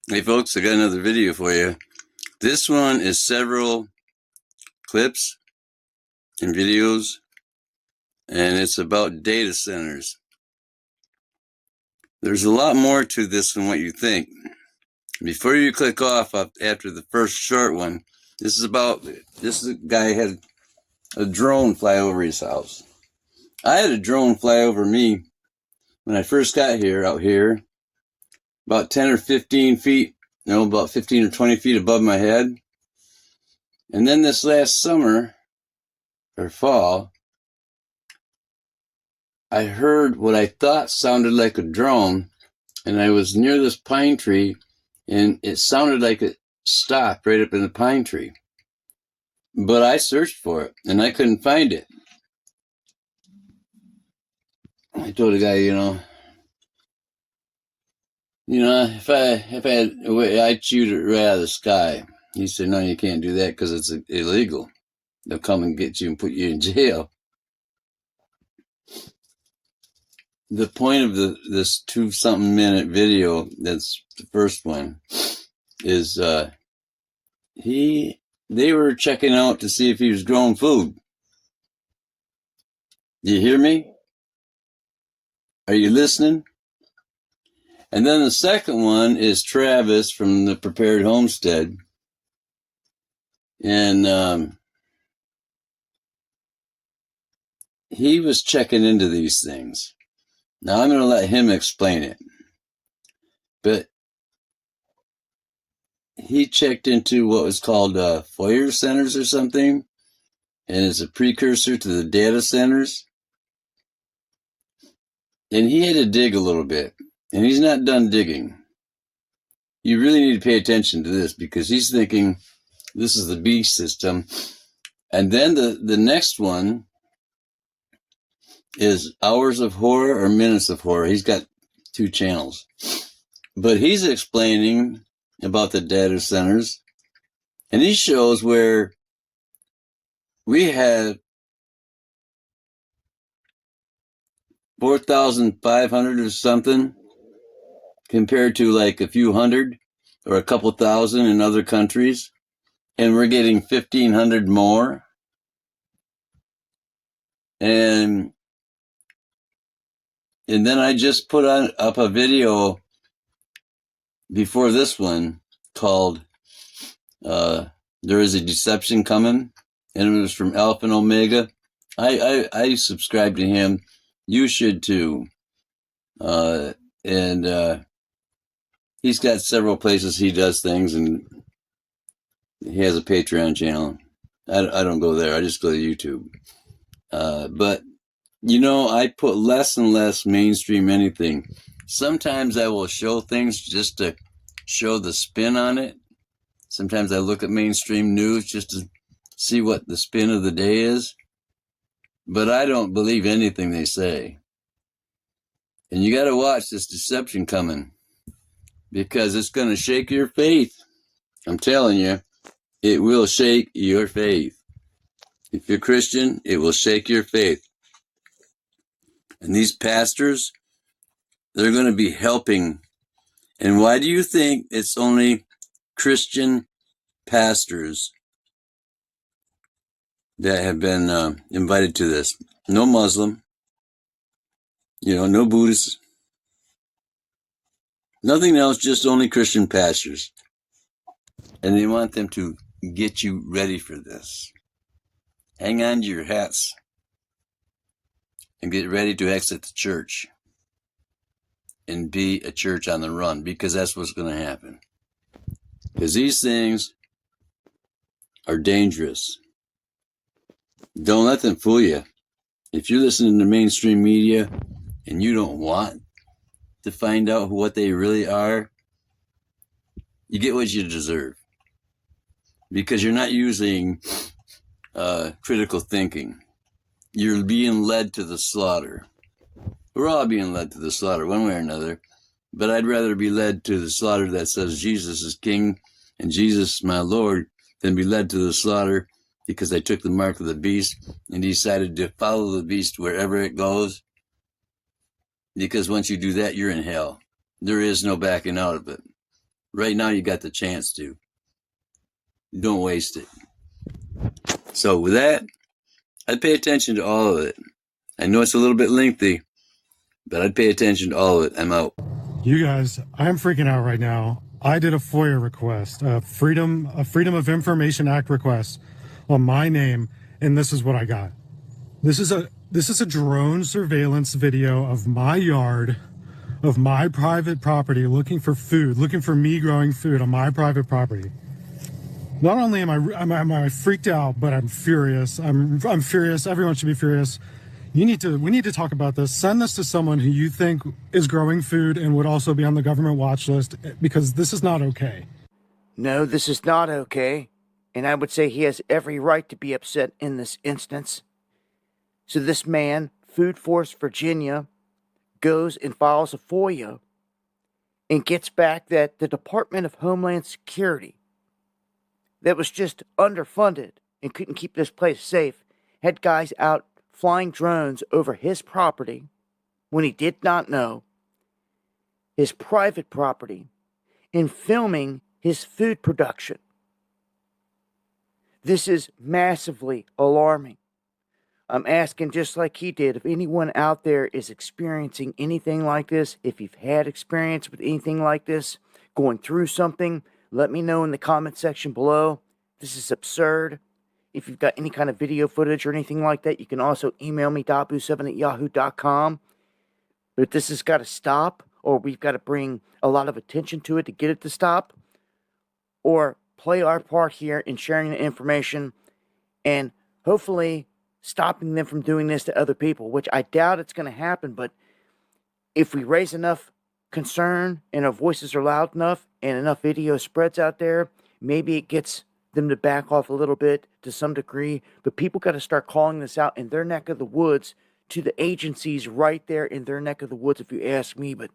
Hey folks, I got another video for you. This one is several clips and videos, and it's about data centers. There's a lot more to this than what you think. Before you click off after the first short one, this is a guy had a drone fly over his house. I had a drone fly over me when I first got here, out here, about 10 or 15 feet, no, about 15 or 20 feet above my head. And then this last summer, or fall, I heard what I thought sounded like a drone, and I was near this pine tree, and it sounded like it stopped right up in the pine tree. But I searched for it, and I couldn't find it. I told the guy, if I'd shoot it right out of the sky. He said, no, you can't do that because it's illegal. They'll come and get you and put you in jail. The point of this 2-something minute video, that's the first one, is they were checking out to see if he was growing food. Do you hear me? Are you listening? And then the second one is Travis from the Prepared Homestead. And he was checking into these things. Now I'm going to let him explain it. But he checked into what was called Foyer centers or something. And it's a precursor to the data centers. And he had to dig a little bit. And he's not done digging. You really need to pay attention to this because he's thinking this is the B system. And then the next one is Hours of Horror or Minutes of Horror. He's got 2 channels. But he's explaining about the data centers. And he shows where we have 4,500 or something compared to like a few hundred or a couple thousand in other countries. And we're getting 1,500 more. And then I just put up a video before this one called There is a Deception Coming, and it was from Alpha and Omega. I subscribe to him. You should too. He's got several places he does things, and he has a Patreon channel. I don't go there. I just go to YouTube. But I put less and less mainstream anything. Sometimes I will show things just to show the spin on it. Sometimes I look at mainstream news just to see what the spin of the day is. But I don't believe anything they say. And you got to watch this deception coming because it's going to shake your faith. I'm telling you, it will shake your faith. If you're Christian, it will shake your faith. And these pastors, they're going to be helping. And why do you think it's only Christian pastors that have been invited to this? No Muslim, no Buddhist, nothing else, just only Christian pastors. And they want them to get you ready for this. Hang on to your hats and get ready to exit the church and be a church on the run, because that's what's going to happen. Because these things are dangerous. Don't let them fool you. If you're listening to mainstream media and you don't want to find out what they really are, you get what you deserve. Because you're not using critical thinking. You're being led to the slaughter. We're all being led to the slaughter one way or another. But I'd rather be led to the slaughter that says Jesus is King and Jesus is my Lord than be led to the slaughter because I took the mark of the beast and decided to follow the beast wherever it goes. Because once you do that, you're in hell. There is no backing out of it. Right now, you got the chance to. Don't waste it. So with that, I'd pay attention to all of it. I know it's a little bit lengthy, but I'd pay attention to all of it. I'm out. You guys, I'm freaking out right now. I did a FOIA request, a Freedom of Information Act request on my name, and this is what I got. This is a drone surveillance video of my yard, of my private property, looking for food, looking for me growing food on my private property. Not only am I freaked out, but I'm furious. I'm furious. Everyone should be furious. We need to talk about this. Send this to someone who you think is growing food and would also be on the government watch list, because this is not okay. No, this is not okay. And I would say he has every right to be upset in this instance. So this man, Food Force Virginia, goes and files a FOIA and gets back that the Department of Homeland Security, that was just underfunded and couldn't keep this place safe, had guys out flying drones over his property when he did not know, his private property, and filming his food production. This is massively alarming. I'm asking, just like he did, if anyone out there is experiencing anything like this, if you've had experience with anything like this, going through something, let me know in the comment section below. This is absurd. If you've got any kind of video footage or anything like that, you can also email me, dabu7@yahoo.com. But this has got to stop, or we've got to bring a lot of attention to it to get it to stop, or play our part here in sharing the information and hopefully stopping them from doing this to other people, which I doubt it's going to happen. But if we raise enough concern and our voices are loud enough and enough video spreads out there, maybe it gets them to back off a little bit to some degree. But people got to start calling this out in their neck of the woods to the agencies right there in their neck of the woods, if you ask me. But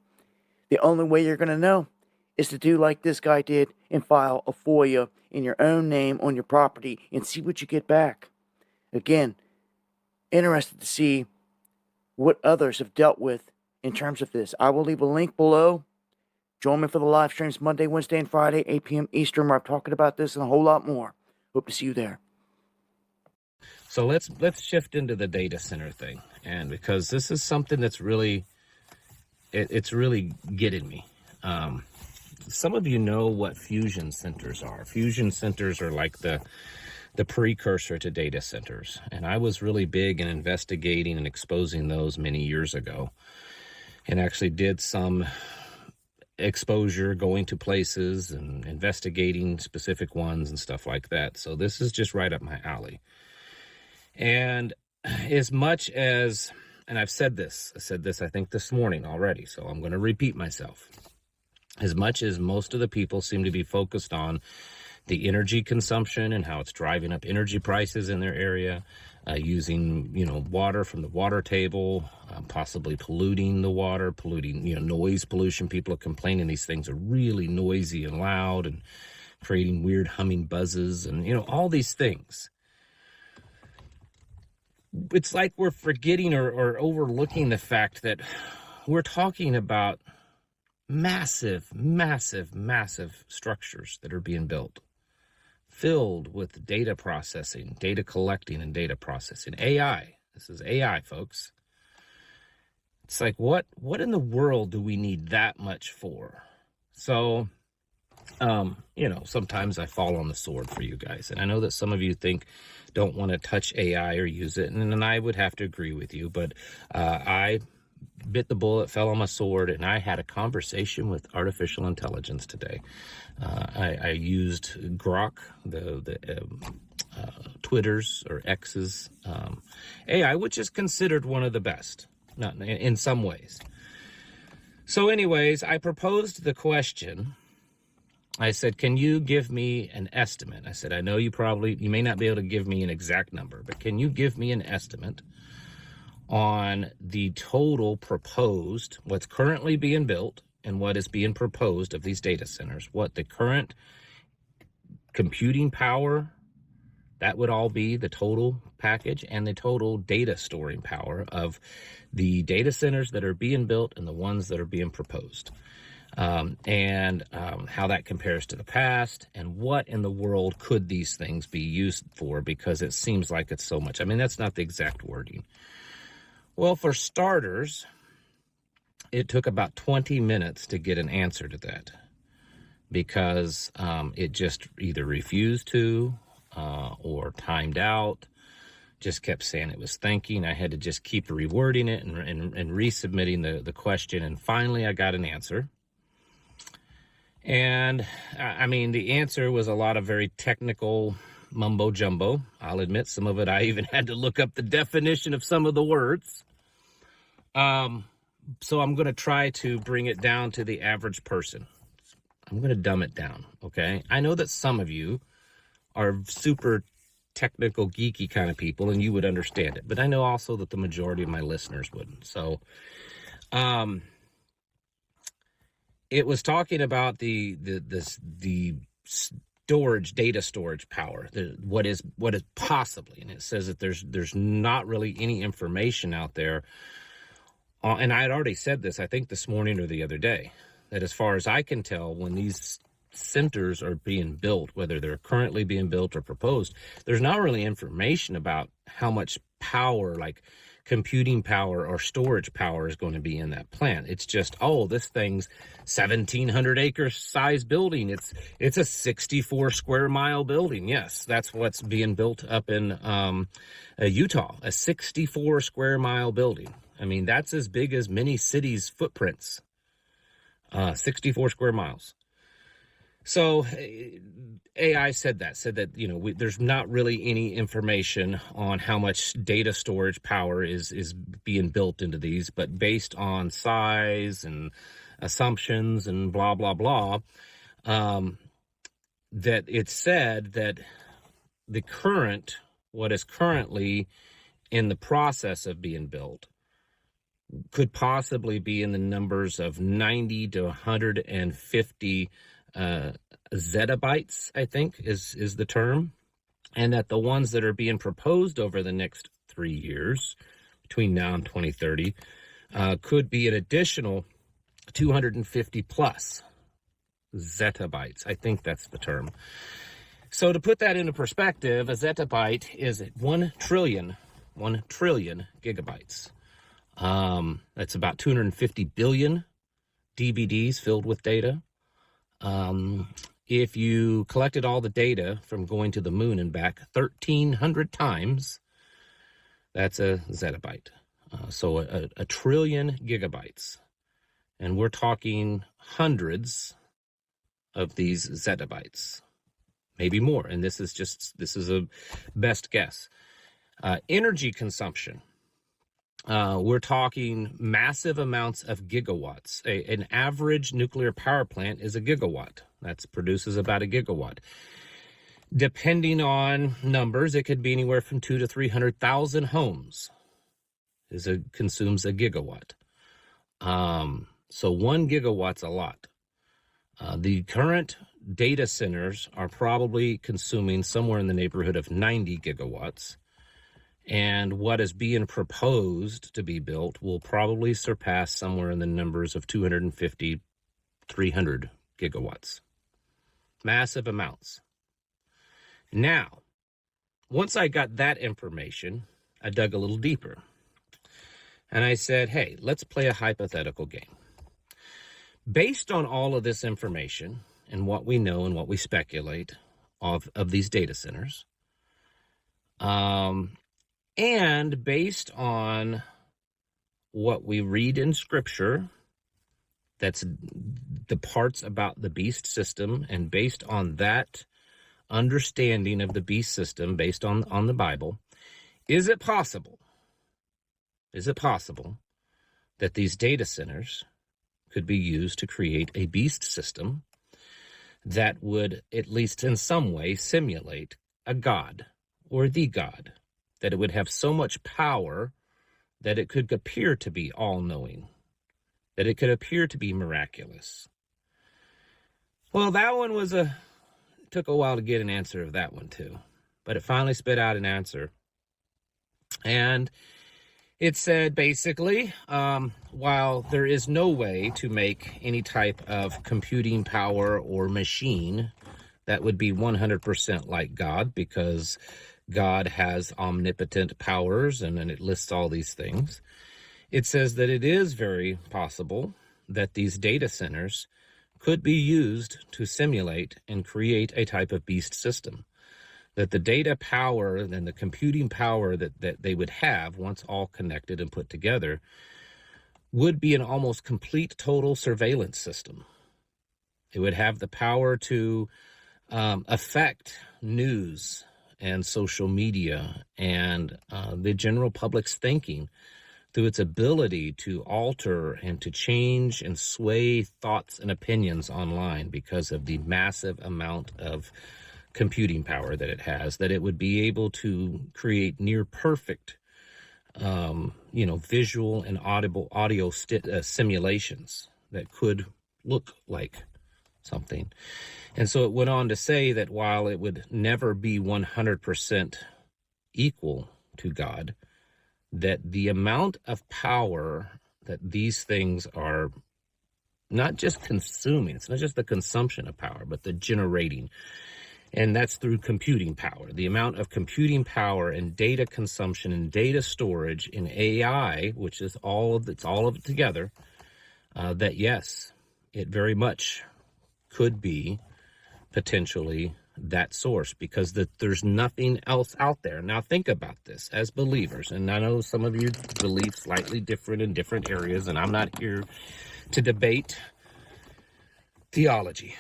the only way you're going to know is to do like this guy did and file a FOIA in your own name on your property and see what you get back. Again, interested to see what others have dealt with in terms of this. I will leave a link below. Join me for the live streams Monday, Wednesday, and Friday, 8 p.m. Eastern, where I'm talking about this and a whole lot more. Hope to see you there. So let's shift into the data center thing, and because this is something that's really, it's really getting me. Some of you know what fusion centers are. Fusion centers are like the precursor to data centers, and I was really big in investigating and exposing those many years ago, and actually did some exposure, going to places and investigating specific ones and stuff like that. So this is just right up my alley. And as much as, and I said this I think this morning already, so I'm going to repeat myself. As much as most of the people seem to be focused on the energy consumption and how it's driving up energy prices in their area, using, water from the water table, possibly polluting the water, polluting, noise pollution. People are complaining these things are really noisy and loud and creating weird humming buzzes and, all these things. It's like we're forgetting or overlooking the fact that we're talking about massive, massive, massive structures that are being built, filled with data processing, data collecting, and data processing. AI. This is AI, folks. It's like, what in the world do we need that much for? So, sometimes I fall on the sword for you guys. And I know that some of you don't want to touch AI or use it. And I would have to agree with you. But I bit the bullet, fell on my sword, and I had a conversation with artificial intelligence today. I used Grok, the Twitter's or X's AI, which is considered one of the best, not in some ways. So anyways, I proposed the question. I said, can you give me an estimate? I said, I know you may not be able to give me an exact number, but can you give me an estimate on the total proposed, what's currently being built and what is being proposed of these data centers, what the current computing power, that would all be the total package, and the total data storing power of the data centers that are being built and the ones that are being proposed. and how that compares to the past, and what in the world could these things be used for, because it seems like it's so much. I mean, that's not the exact wording. Well, for starters, it took about 20 minutes to get an answer to that, because it just either refused to or timed out, just kept saying it was thinking. I had to just keep rewording it and resubmitting the question, and finally I got an answer. And I mean, the answer was a lot of very technical mumbo jumbo. I'll admit some of it, I even had to look up the definition of some of the words. So I'm going to try to bring it down to the average person. I'm going to dumb it down, okay? I know that some of you are super technical, geeky kind of people, and you would understand it. But I know also that the majority of my listeners wouldn't. So it was talking about the storage, data storage power, what is possibly, and it says that there's not really any information out there. And I had already said this, I think this morning or the other day, that as far as I can tell, when these centers are being built, whether they're currently being built or proposed, there's not really information about how much power, like computing power or storage power, is going to be in that plant. It's just, oh, this thing's 1,700 acre size building. It's a 64 square mile building. Yes, that's what's being built up in Utah, a 64 square mile building. I mean, that's as big as many cities' footprints, 64 square miles. So AI said that, you know, there's not really any information on how much data storage power is being built into these, but based on size and assumptions and blah, blah, blah, that it said that what is currently in the process of being built could possibly be in the numbers of 90 to 150 zettabytes, I think is the term, and that the ones that are being proposed over the next 3 years, between now and 2030, could be an additional 250 plus zettabytes. I think that's the term. So to put that into perspective, a zettabyte is 1 trillion gigabytes. That's about 250 billion DVDs filled with data. If you collected all the data from going to the moon and back 1,300 times, that's a zettabyte. So a trillion gigabytes. And we're talking hundreds of these zettabytes, maybe more. And this is a best guess. Energy consumption. We're talking massive amounts of gigawatts. An average nuclear power plant is a gigawatt. That produces about a gigawatt. Depending on numbers, it could be anywhere from 200,000 to 300,000 homes consumes a gigawatt. So 1 gigawatt's a lot. The current data centers are probably consuming somewhere in the neighborhood of 90 gigawatts. And what is being proposed to be built will probably surpass somewhere in the numbers of 250, 300 gigawatts. Massive amounts. Now, once I got that information, I dug a little deeper. And I said, hey, let's play a hypothetical game. Based on all of this information and what we know and what we speculate of these data centers, and based on what we read in Scripture, that's the parts about the beast system, and based on that understanding of the beast system based on the Bible, is it possible that these data centers could be used to create a beast system that would, at least in some way, simulate a god or the god? That it would have so much power that it could appear to be all-knowing, that it could appear to be miraculous. Well, that one took a while to get an answer of that one too, but it finally spit out an answer. And It said basically, while there is no way to make any type of computing power or machine that would be 100% like God, because God has omnipotent powers, and then it lists all these things. It says that it is very possible that these data centers could be used to simulate and create a type of beast system. That the data power and the computing power that they would have once all connected and put together would be an almost complete total surveillance system. It would have the power to affect news and social media and the general public's thinking through its ability to alter and to change and sway thoughts and opinions online because of the massive amount of computing power that it has, that it would be able to create near perfect, visual and audio simulations that could look like something. And so it went on to say that while it would never be 100% equal to God, that the amount of power that these things are not just consuming, it's not just the consumption of power, but the generating. And that's through computing power. The amount of computing power and data consumption and data storage in AI, which is all of it together, that yes, it very much could be potentially that source, because there's nothing else out there. Now think about this as believers, and I know some of you believe slightly different in different areas, and I'm not here to debate theology.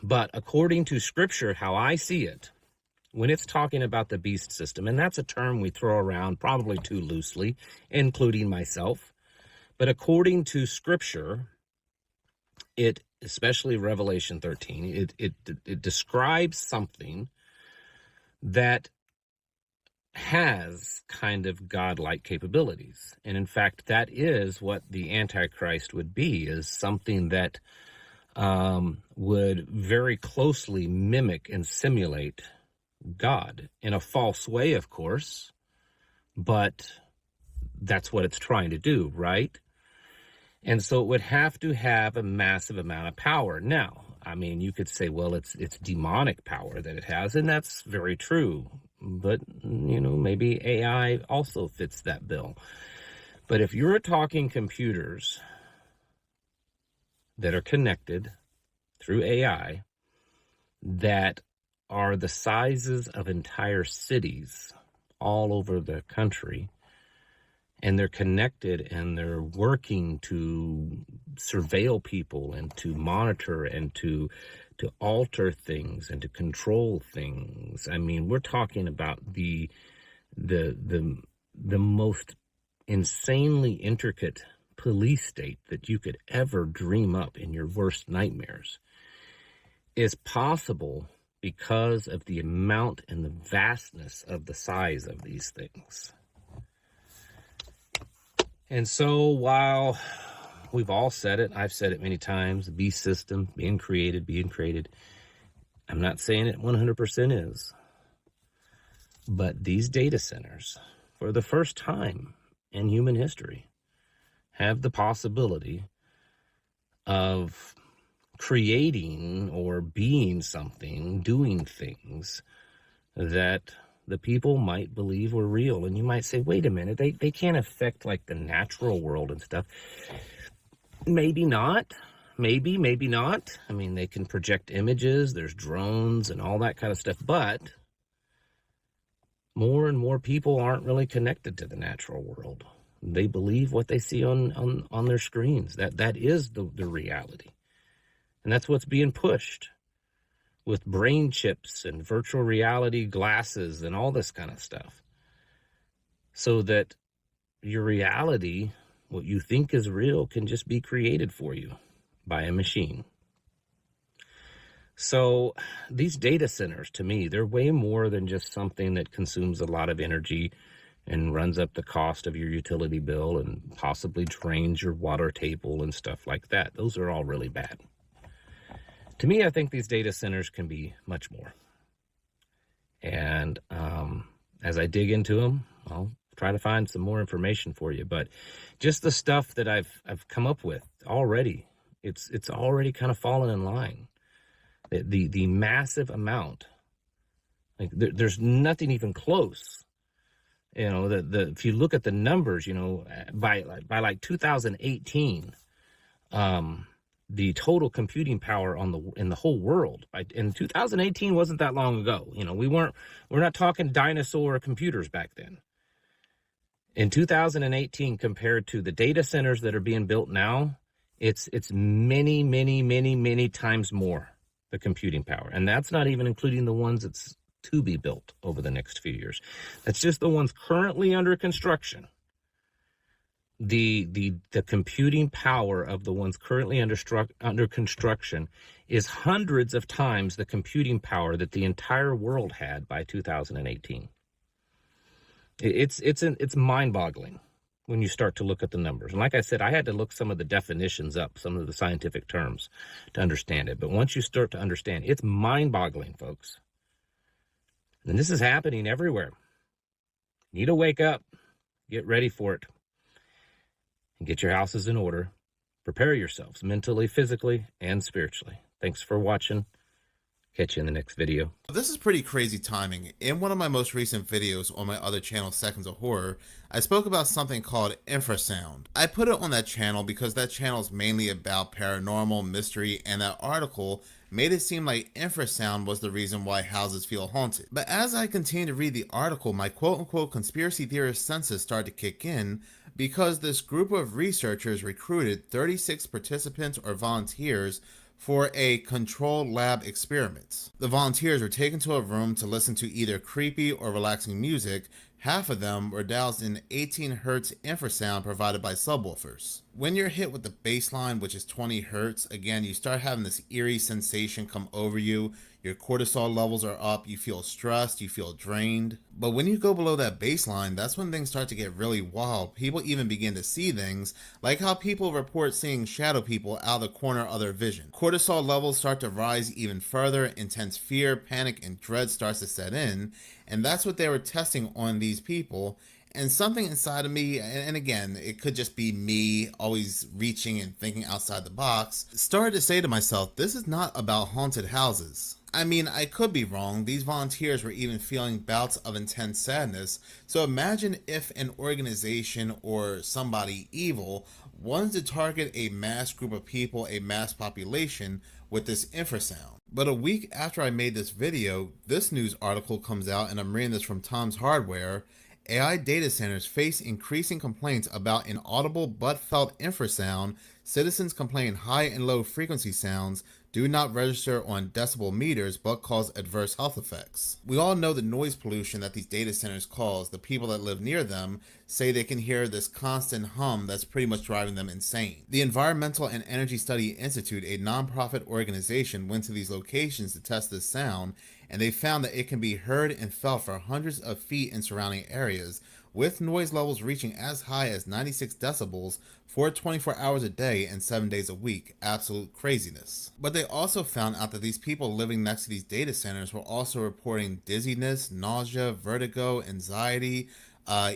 But according to Scripture, how I see it, when it's talking about the beast system, and that's a term we throw around probably too loosely, including myself, but according to Scripture, it, especially Revelation 13, it describes something that has kind of godlike capabilities. And in fact, that is what the Antichrist would be, is something that would very closely mimic and simulate God in a false way, of course, but that's what it's trying to do, right? And so it would have to have a massive amount of power. Now, I mean, you could say, well, it's demonic power that it has, and that's very true. But, maybe AI also fits that bill. But if you're talking computers that are connected through AI that are the sizes of entire cities all over the country, and they're connected and they're working to surveil people and to monitor and to alter things and to control things. I mean, we're talking about the most insanely intricate police state that you could ever dream up in your worst nightmares is possible because of the amount and the vastness of the size of these things. And so while we've all said it, I've said it many times, the beast system being created, I'm not saying it 100% is, but these data centers, for the first time in human history, have the possibility of creating or being something, doing things that the people might believe were real. And you might say, wait a minute, they can't affect like the natural world and stuff. Maybe not. Maybe not. I mean, they can project images, there's drones and all that kind of stuff, but more and more people aren't really connected to the natural world. They believe what they see on their screens. That is the reality. And that's what's being pushed with brain chips and virtual reality glasses and all this kind of stuff. So that your reality, what you think is real, can just be created for you by a machine. So these data centers, to me, they're way more than just something that consumes a lot of energy and runs up the cost of your utility bill and possibly drains your water table and stuff like that. Those are all really bad. To me, I think these data centers can be much more. And as I dig into them, well, try to find some more information for you. But just the stuff that I've come up with already, it's already kind of fallen in line. The massive amount, like there's nothing even close. You know, if you look at the numbers, you know, by like 2018, the total computing power in the whole world in 2018 wasn't that long ago. You know, we're not talking dinosaur computers back then. In 2018, compared to the data centers that are being built now, it's many, many, many, many times more, the computing power. And that's not even including the ones that's to be built over the next few years. That's just the ones currently under construction. The computing power of the ones currently under construction is hundreds of times the computing power that the entire world had by 2018. It's mind-boggling when you start to look at the numbers. And like I said, I had to look some of the definitions up, some of the scientific terms to understand it. But once you start to understand, it's mind-boggling, folks. And this is happening everywhere. You need to wake up, get ready for it, and get your houses in order. Prepare yourselves mentally, physically, and spiritually. Thanks for watching. Catch you in the next video. This is pretty crazy timing. In one of my most recent videos on my other channel, Seconds of Horror, I spoke about something called infrasound. I put it on that channel because that channel is mainly about paranormal, mystery, and that article made it seem like infrasound was the reason why houses feel haunted. But as I continued to read the article, my quote-unquote conspiracy theorist senses started to kick in, because this group of researchers recruited 36 participants or volunteers for a controlled lab experiment. The volunteers were taken to a room to listen to either creepy or relaxing music. Half of them were doused in 18 hertz infrasound provided by subwoofers. When you're hit with the baseline, which is 20 hertz, again, you start having this eerie sensation come over you. Your cortisol levels are up, you feel stressed, you feel drained. But when you go below that baseline, that's when things start to get really wild. People even begin to see things, like how people report seeing shadow people out of the corner of their vision. Cortisol levels start to rise even further, intense fear, panic, and dread starts to set in, and that's what they were testing on these people. And something inside of me, and again, it could just be me always reaching and thinking outside the box, started to say to myself, this is not about haunted houses. I mean, I could be wrong. These volunteers were even feeling bouts of intense sadness. So imagine if an organization or somebody evil wanted to target a mass group of people, a mass population, with this infrasound. But a week after I made this video, this news article comes out, and I'm reading this from Tom's Hardware. AI data centers face increasing complaints about inaudible but felt infrasound. Citizens complain high and low frequency sounds do not register on decibel meters but cause adverse health effects. We all know the noise pollution that these data centers cause. The people that live near them say they can hear this constant hum that's pretty much driving them insane. The Environmental and Energy Study Institute, a nonprofit organization, went to these locations to test this sound, and they found that it can be heard and felt for hundreds of feet in surrounding areas, with noise levels reaching as high as 96 decibels for 24 hours a day and 7 days a week. Absolute craziness. But they also found out that these people living next to these data centers were also reporting dizziness, nausea, vertigo, anxiety,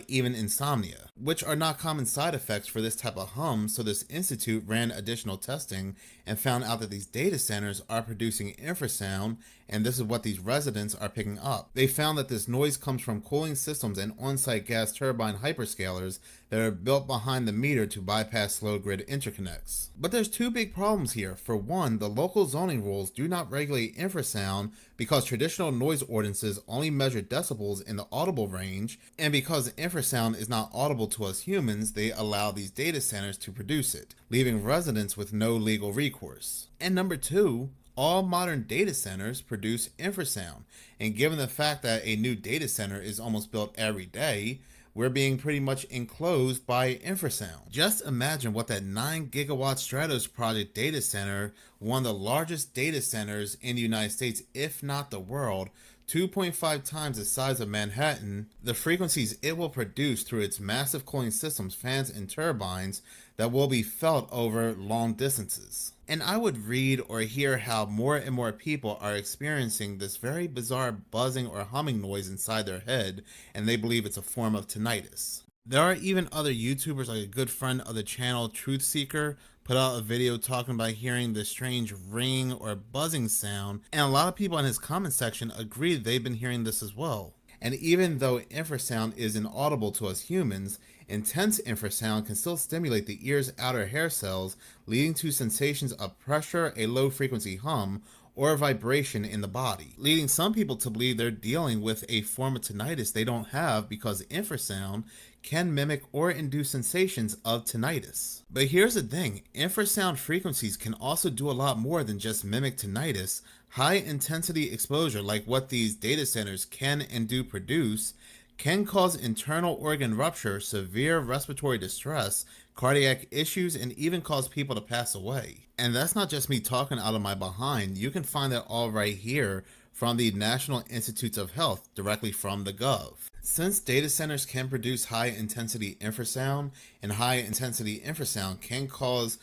even insomnia, which are not common side effects for this type of hum. So this institute ran additional testing and found out that these data centers are producing infrasound, and this is what these residents are picking up. They found that this noise comes from cooling systems and on-site gas turbine hyperscalers that are built behind the meter to bypass slow grid interconnects. But there's two big problems here. For one, the local zoning rules do not regulate infrasound because traditional noise ordinances only measure decibels in the audible range, and because infrasound is not audible to us humans, they allow these data centers to produce it, leaving residents with no legal recourse. And number two, all modern data centers produce infrasound, and given the fact that a new data center is almost built every day, we're being pretty much enclosed by infrasound. Just imagine what that 9 gigawatt Stratos project data center, one of the largest data centers in the United States, if not the world, 2.5 times the size of Manhattan, the frequencies it will produce through its massive cooling systems, fans, and turbines that will be felt over long distances. And I would read or hear how more and more people are experiencing this very bizarre buzzing or humming noise inside their head, and they believe it's a form of tinnitus. There are even other YouTubers, like a good friend of the channel, Truth Seeker, put out a video talking about hearing this strange ringing or buzzing sound, and a lot of people in his comment section agree they've been hearing this as well. And even though infrasound is inaudible to us humans, intense infrasound can still stimulate the ear's outer hair cells, leading to sensations of pressure, a low frequency hum, or vibration in the body, leading some people to believe they're dealing with a form of tinnitus they don't have, because infrasound can mimic or induce sensations of tinnitus. But here's the thing, infrasound frequencies can also do a lot more than just mimic tinnitus. High intensity exposure, like what these data centers can and do produce, can cause internal organ rupture, severe respiratory distress, cardiac issues, and even cause people to pass away. And that's not just me talking out of my behind. You can find that all right here from the National Institutes of Health, directly from the Gov. Since data centers can produce high intensity infrasound, and high intensity infrasound can cause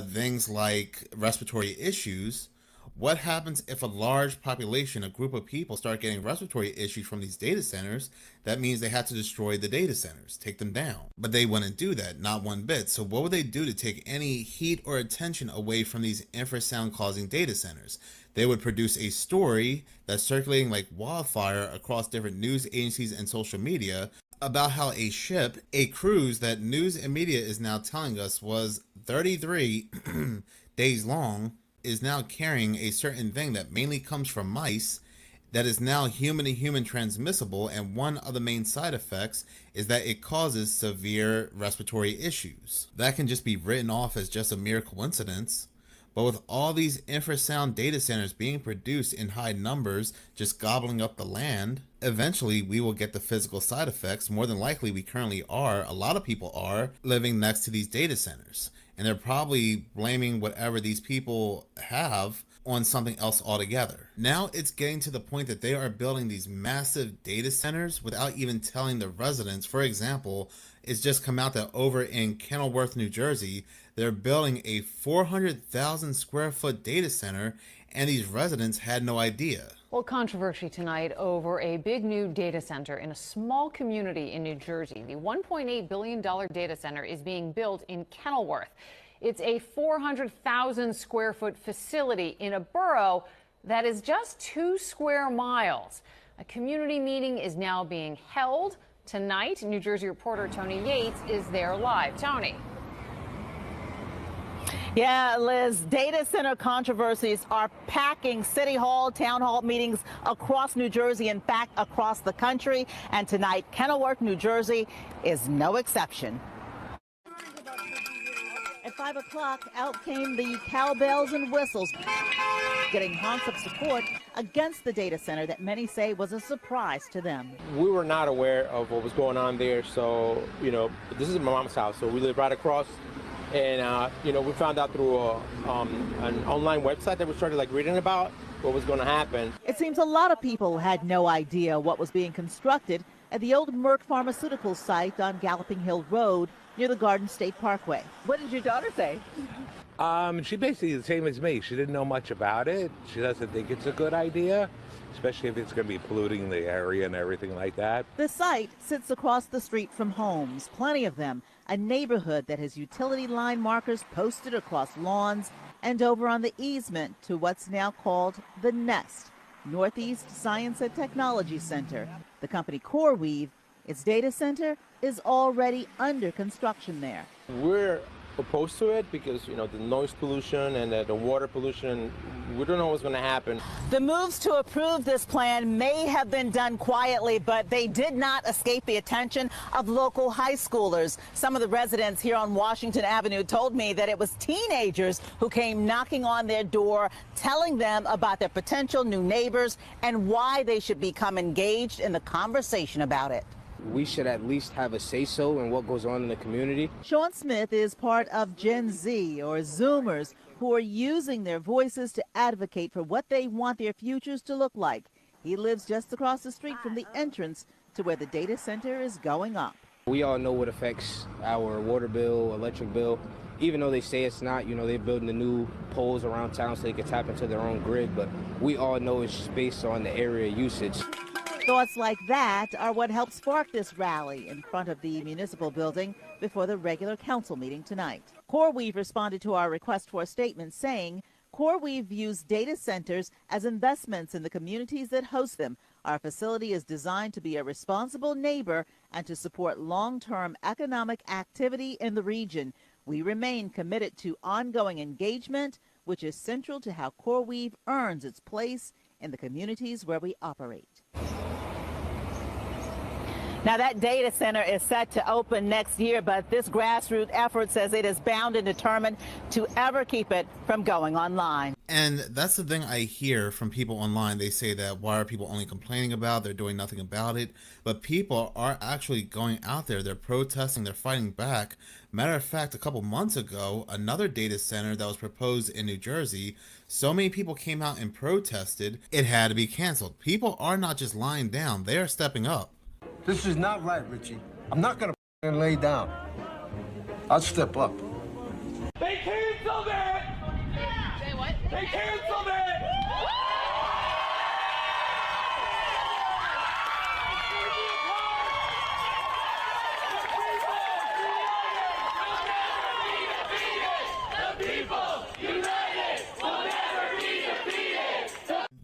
things like respiratory issues, what happens if a large population, a group of people, start getting respiratory issues from these data centers? That means they have to destroy the data centers, take them down. But they wouldn't do that, not one bit. So what would they do to take any heat or attention away from these infrasound causing data centers? They would produce a story that's circulating like wildfire across different news agencies and social media about how a ship, a cruise that news and media is now telling us was 33 days long, is now carrying a certain thing that mainly comes from mice, that is now human to human transmissible, and one of the main side effects is that it causes severe respiratory issues. That can just be written off as just a mere coincidence. But with all these infrasound data centers being produced in high numbers, just gobbling up the land, eventually we will get the physical side effects. More than likely we currently are, a lot of people are, living next to these data centers. And they're probably blaming whatever these people have on something else altogether. Now it's getting to the point that they are building these massive data centers without even telling the residents. For example, it's just come out that over in Kenilworth, New Jersey, they're building a 400,000 square foot data center, and these residents had no idea. Well, controversy tonight over a big new data center in a small community in New Jersey. The $1.8 billion data center is being built in Kenilworth. It's a 400,000 square foot facility in a borough that is just 2 square miles. A community meeting is now being held tonight. New Jersey reporter Tony Yates is there live. Tony. Yeah, Liz, data center controversies are packing City Hall, town hall meetings across New Jersey, in fact, across the country. And tonight, Kenilworth, New Jersey is no exception. At 5 o'clock, out came the cowbells and whistles, getting honks of support against the data center that many say was a surprise to them. We were not aware of what was going on there, so, this is my mom's house, so we live right across. And, we found out through an online website that we started reading about what was going to happen. It seems a lot of people had no idea what was being constructed at the old Merck Pharmaceuticals site on Galloping Hill Road near the Garden State Parkway. What did your daughter say? She basically the same as me. She didn't know much about it. She doesn't think it's a good idea, especially if it's going to be polluting the area and everything like that. The site sits across the street from homes, plenty of them, a neighborhood that has utility line markers posted across lawns and over on the easement to what's now called the Nest, Northeast Science and Technology Center. The company CoreWeave, its data center, is already under construction there. We're opposed to it because, the noise pollution and the water pollution, we don't know what's going to happen. The moves to approve this plan may have been done quietly, but they did not escape the attention of local high schoolers. Some of the residents here on Washington Avenue told me that it was teenagers who came knocking on their door, telling them about their potential new neighbors and why they should become engaged in the conversation about it. We should at least have a say-so in what goes on in the community. Sean Smith is part of Gen Z, or Zoomers, who are using their voices to advocate for what they want their futures to look like. He lives just across the street from the entrance to where the data center is going up. We all know what affects our water bill, electric bill, even though they say it's not, you know, they're building the new poles around town so they can tap into their own grid, but we all know it's just based on the area usage. Thoughts like that are what helped spark this rally in front of the municipal building before the regular council meeting tonight. CoreWeave responded to our request for a statement saying, CoreWeave views data centers as investments in the communities that host them. Our facility is designed to be a responsible neighbor and to support long-term economic activity in the region. We remain committed to ongoing engagement, which is central to how CoreWeave earns its place in the communities where we operate. Now, that data center is set to open next year, but this grassroots effort says it is bound and determined to ever keep it from going online. And that's the thing I hear from people online. They say that why are people only complaining about it? They're doing nothing about it. But people are actually going out there. They're protesting. They're fighting back. Matter of fact, a couple months ago, another data center that was proposed in New Jersey, so many people came out and protested, it had to be canceled. People are not just lying down. They are stepping up. This is not right, Richie. I'm not gonna lay down. I'll step up. They canceled it! Say what? They canceled it!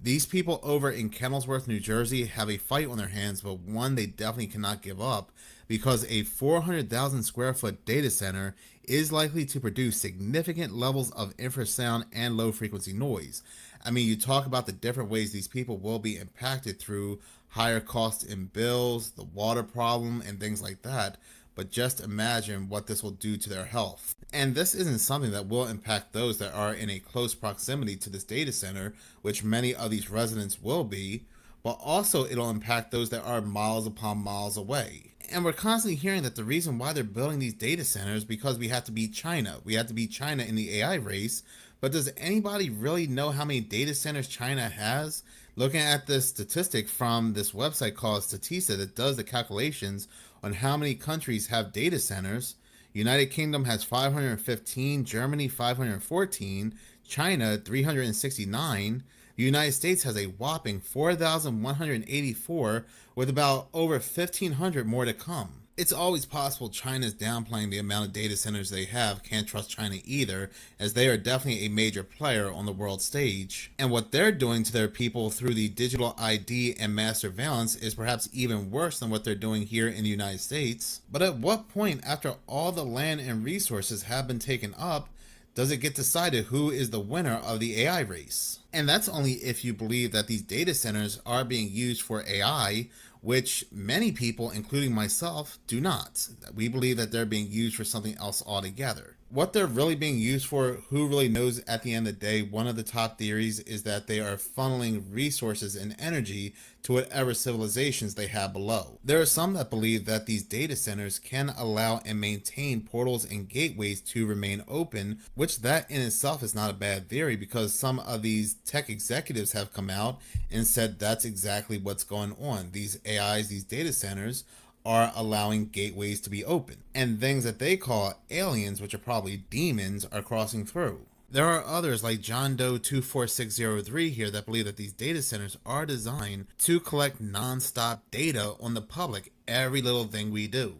These people over in Kennelsworth, New Jersey have a fight on their hands, but one they definitely cannot give up because a 400,000 square foot data center is likely to produce significant levels of infrasound and low frequency noise. I mean, you talk about the different ways these people will be impacted through higher costs in bills, the water problem, and things like that. But just imagine what this will do to their health. And this isn't something that will impact those that are in a close proximity to this data center, which many of these residents will be, but also it'll impact those that are miles upon miles away. And we're constantly hearing that the reason why they're building these data centers is because we have to beat China. We have to beat China in the AI race. But does anybody really know how many data centers China has? Looking at this statistic from this website called Statista that does the calculations on how many countries have data centers, United Kingdom has 515, Germany 514, China 369, the United States has a whopping 4,184 with about over 1,500 more to come. It's always possible China's downplaying the amount of data centers they have. Can't trust China either, as they are definitely a major player on the world stage. And what they're doing to their people through the digital ID and mass surveillance is perhaps even worse than what they're doing here in the United States. But at what point, after all the land and resources have been taken up, does it get decided who is the winner of the AI race? And that's only if you believe that these data centers are being used for AI, which many people, including myself, do not. We believe that they're being used for something else altogether. What they're really being used for, who really knows at the end of the day? One of the top theories is that they are funneling resources and energy to whatever civilizations they have below. There are some that believe that these data centers can allow and maintain portals and gateways to remain open, which that in itself is not a bad theory because some of these tech executives have come out and said that's exactly what's going on. These AIs, these data centers, are allowing gateways to be open, and things that they call aliens, which are probably demons, are crossing through. There are others like John Doe 24603 here that believe that these data centers are designed to collect non-stop data on the public, every little thing we do.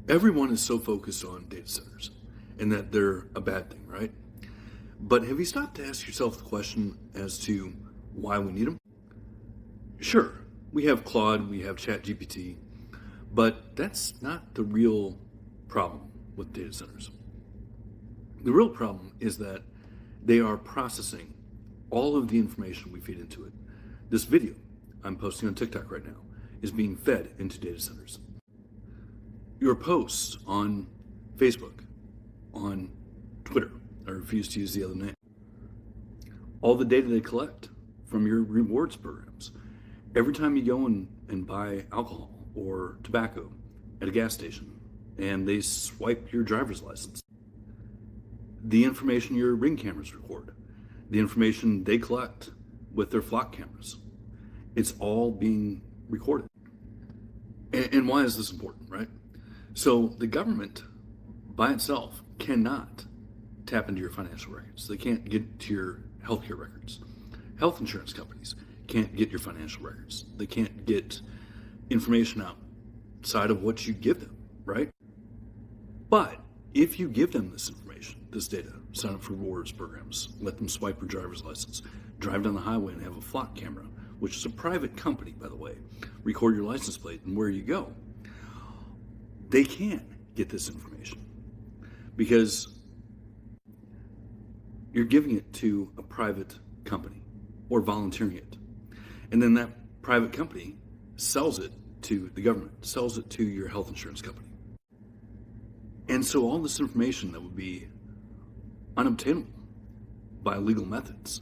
Everyone is so focused on data centers and that they're a bad thing, right? But have you stopped to ask yourself the question as to why we need them? Sure, we have Claude, we have ChatGPT, but that's not the real problem with data centers. The real problem is that they are processing all of the information we feed into it. This video I'm posting on TikTok right now is being fed into data centers. Your posts on Facebook, on Twitter, I refuse to use the other name. All the data they collect from your rewards programs. Every time you go and buy alcohol or tobacco at a gas station and they swipe your driver's license, the information your Ring cameras record, the information they collect with their flock cameras, it's all being recorded. And why is this important, right? So the government by itself cannot tap into your financial records. They can't get to your healthcare records. Health insurance companies can't get your financial records. They can't get information outside of what you give them, right? But if you give them this information, this data, sign up for rewards programs, let them swipe your driver's license, drive down the highway and have a flock camera, which is a private company, by the way, record your license plate and where you go, they can get this information because you're giving it to a private company or volunteering it. And then that private company sells it to the government, sells it to your health insurance company. And so all this information that would be unobtainable by legal methods,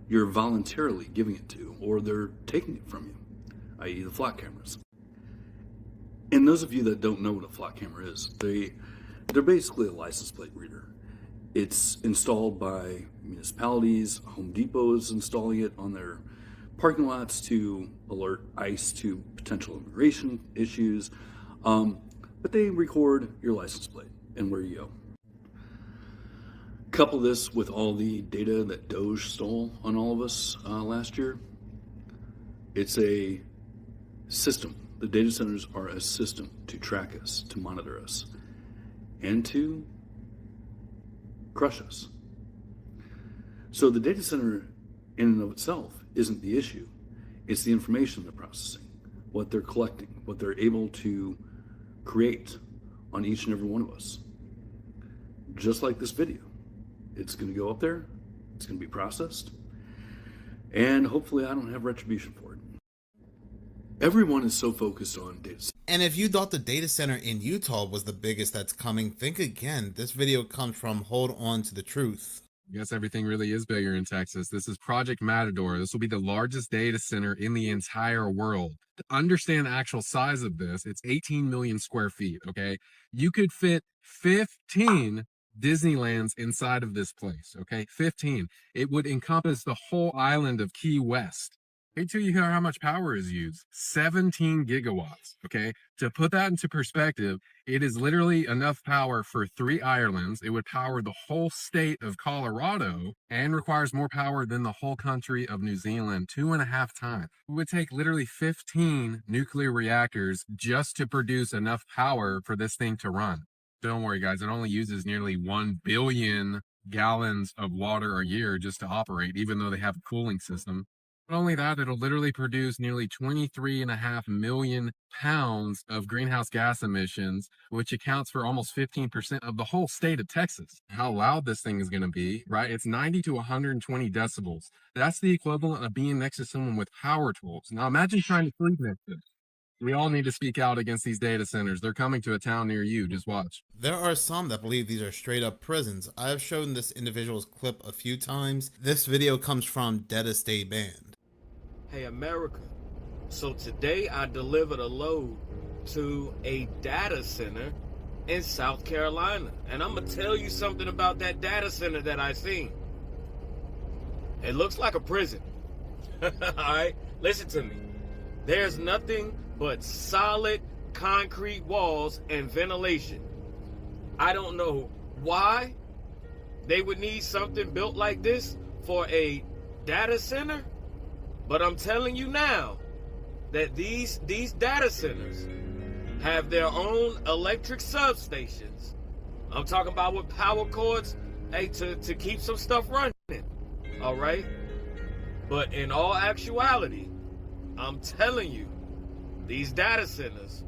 you're voluntarily giving it to, or they're taking it from you, i.e. the flock cameras. And those of you that don't know what a flock camera is, they're basically a license plate reader. It's installed by municipalities. Home Depot is installing it on their parking lots to alert ICE to potential immigration issues. But they record your license plate and where you go. Couple this with all the data that Doge stole on all of us last year. It's a system. The data centers are a system to track us, to monitor us, and to crush us. So the data center in and of itself isn't the issue. It's the information they're processing, what they're collecting, what they're able to create on each and every one of us. Just like this video. It's going to go up there, it's going to be processed, and hopefully I don't have retribution for it. Everyone is so focused on data centers. And if you thought the data center in Utah was the biggest that's coming, think again. This video comes from Hold On to the Truth. Yes, everything really is bigger in Texas. This is Project Matador. This will be the largest data center in the entire world. To understand the actual size of this, it's 18 million square feet, okay? You could fit 15 Disneylands inside of this place, okay? 15. It would encompass the whole island of Key West. Wait till you hear how much power is used. 17 gigawatts, okay? To put that into perspective, it is literally enough power for 3 Irelands. It would power the whole state of Colorado and requires more power than the whole country of New Zealand 2.5 times. It would take literally 15 nuclear reactors just to produce enough power for this thing to run. Don't worry, guys. It only uses nearly 1 billion gallons of water a year just to operate, even though they have a cooling system. Not only that, it'll literally produce nearly 23.5 million pounds of greenhouse gas emissions, which accounts for almost 15% of the whole state of Texas. How loud this thing is going to be, right? It's 90 to 120 decibels. That's the equivalent of being next to someone with power tools. Now imagine trying to sleep next to it. We all need to speak out against these data centers. They're coming to a town near you. Just watch. There are some that believe these are straight up prisons. I have shown this individual's clip a few times. This video comes from Dead Stay Band. Hey America, so today I delivered a load to a data center in South Carolina. And I'm gonna tell you something about that data center that I seen. It looks like a prison. Alright, listen to me. There's nothing but solid concrete walls and ventilation. I don't know why they would need something built like this for a data center, but I'm telling you now that these data centers have their own electric substations. I'm talking about with power cords, hey, to keep some stuff running, all right? But in all actuality, I'm telling you, these data centers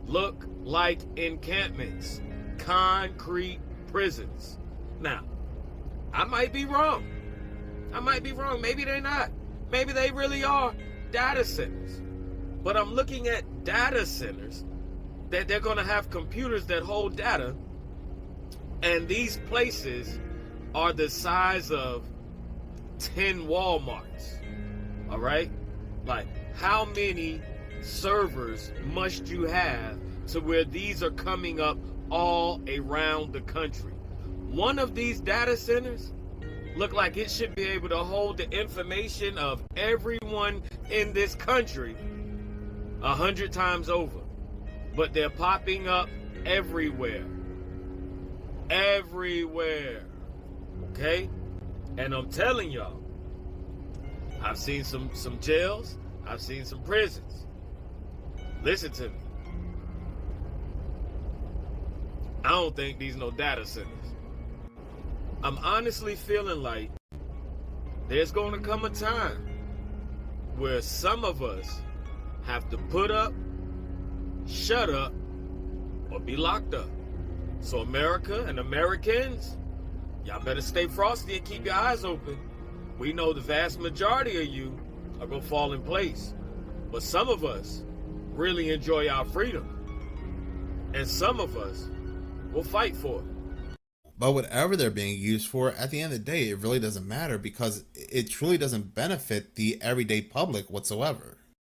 look like encampments, concrete prisons. Now, I might be wrong. Maybe they're not. Maybe they really are data centers. But I'm looking at data centers that they're going to have computers that hold data. And these places are the size of 10 Walmarts. All right? Like, how many servers must you have to where these are coming up all around the country? One of these data centers look like it should be able to hold the information of everyone in this country 100 times over, but they're popping up everywhere. Okay? And I'm telling y'all, I've seen some jails, I've seen some prisons. Listen to me. I don't think these no data centers. I'm honestly feeling like there's going to come a time where some of us have to put up, shut up, or be locked up. So America and Americans, y'all better stay frosty and keep your eyes open. We know the vast majority of you are going to fall in place. But some of us really enjoy our freedom. And some of us will fight for it. But whatever they're being used for, at the end of the day, it really doesn't matter because it truly doesn't benefit the everyday public whatsoever.